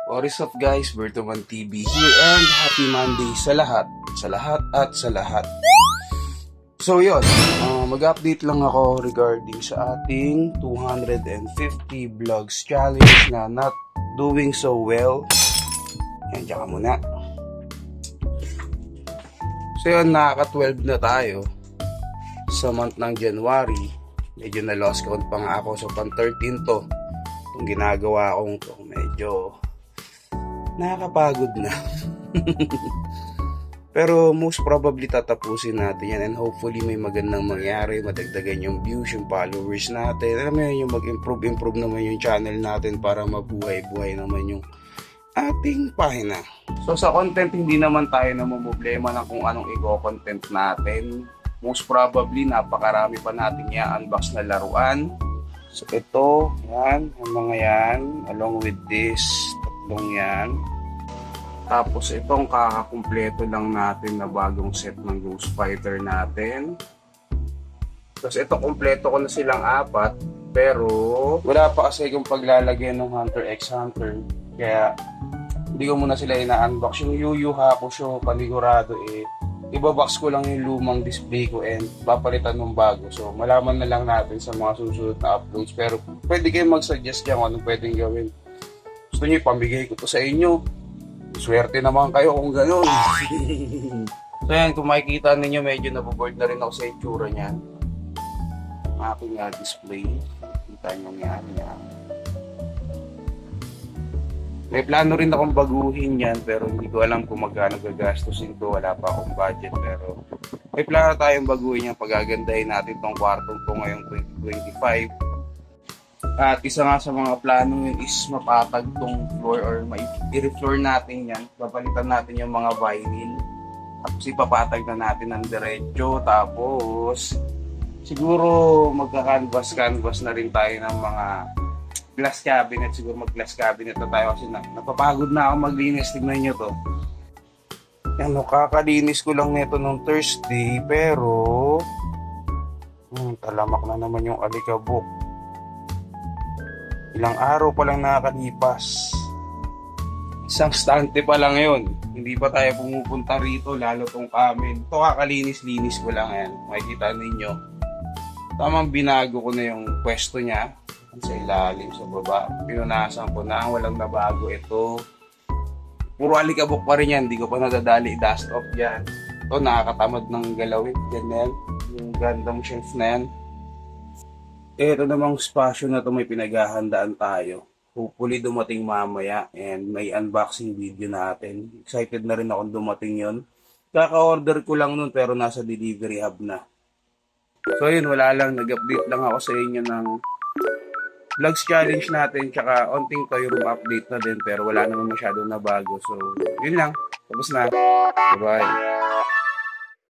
What is up guys, Bertoman TV here and happy Monday sa lahat at sa lahat. So yun, mag-update lang ako regarding sa ating 250 vlogs challenge na not doing so well. Yan, dyan ka muna. So yun, nakaka-12 na tayo sa month ng January. Medyo na-lost count pa nga ako, so pang 13 to. Itong ginagawa kong to, medyo nakakapagod na. Pero most probably tatapusin natin yan and hopefully may magandang mangyari, madagdagan yung views, yung followers natin. Alam mo yun, yung mag-improve naman yung channel natin para mabuhay-buhay naman yung ating pahina. So sa content, hindi naman tayo na problema na kung anong i-content natin. Most probably, napakarami pa natin i-unbox na laruan. So ito, yan, yung mga yan, along with this, tatlong yan. Tapos itong kakakumpleto lang natin na bagong set ng Ghost Fighter natin. Tapos ito, kumpleto ko na silang 4, pero wala pa kasi kung paglalagyan ng Hunter x Hunter. Kaya hindi ko muna sila ina-unbox. Yung Yu Yu Hakusho, panigurado ibabox ko lang yung lumang display ko and papalitan ng bago. So malaman na lang natin sa mga susunod na uploads. Pero pwede kayong mag-suggest dyan kung anong pwedeng gawin. Gusto nyo, pamigay ko to sa inyo. Swerte naman kayo kung gano'n. So yan, kung makikita ninyo, medyo naboboard na rin ako sa itsura niyan. Aking display. Kita nyo yan. May plano rin akong baguhin yan, pero hindi ko alam kung magkano gagastusin ko. Wala pa akong budget, pero may plano tayong baguhin yan. Pagagandahin natin tong kwartong to ngayong 2025. At isa nga sa mga plano yun is mapatag tong floor or i-refloor natin yan. Papalitan natin yung mga vinyl. Tapos ipapatag na natin ng diretso. Tapos siguro magka-canvas na rin tayo ng mga glass cabinet. Siguro mag-glass cabinet na tayo kasi napapagod na ako maglinis. Tignan nyo to. Yan, kakalinis ko lang nito nung Thursday. Pero talamak na naman yung alikabok. Ilang araw pa lang nakakalipas. Isang stante pa lang yun. Hindi pa tayo pumupunta rito, lalo tong kamin. Ito kakalinis-linis ko lang yan. Makikita ninyo. Tamang binago ko na yung pwesto niya. Sa ilalim, sa baba. Pinunasan ko na. Walang nabago ito. Puro alikabok pa rin yan. Hindi ko pa nadadali dust off yan. Ito nakakatamad ng galawin. Ganyan. Yung gandang shelf na yan. Ito namang spasyo na ito, may pinaghahandaan tayo. Hopefully dumating mamaya and may unboxing video natin. Excited na rin akong dumating yon. Kaka-order ko lang nun pero nasa delivery hub na. So yun, wala lang. Nag-update lang ako sa inyo ng vlogs challenge natin. Tsaka onting toy room update na din pero wala naman masyadong nabago. So yun lang. Tapos na. Bye-bye.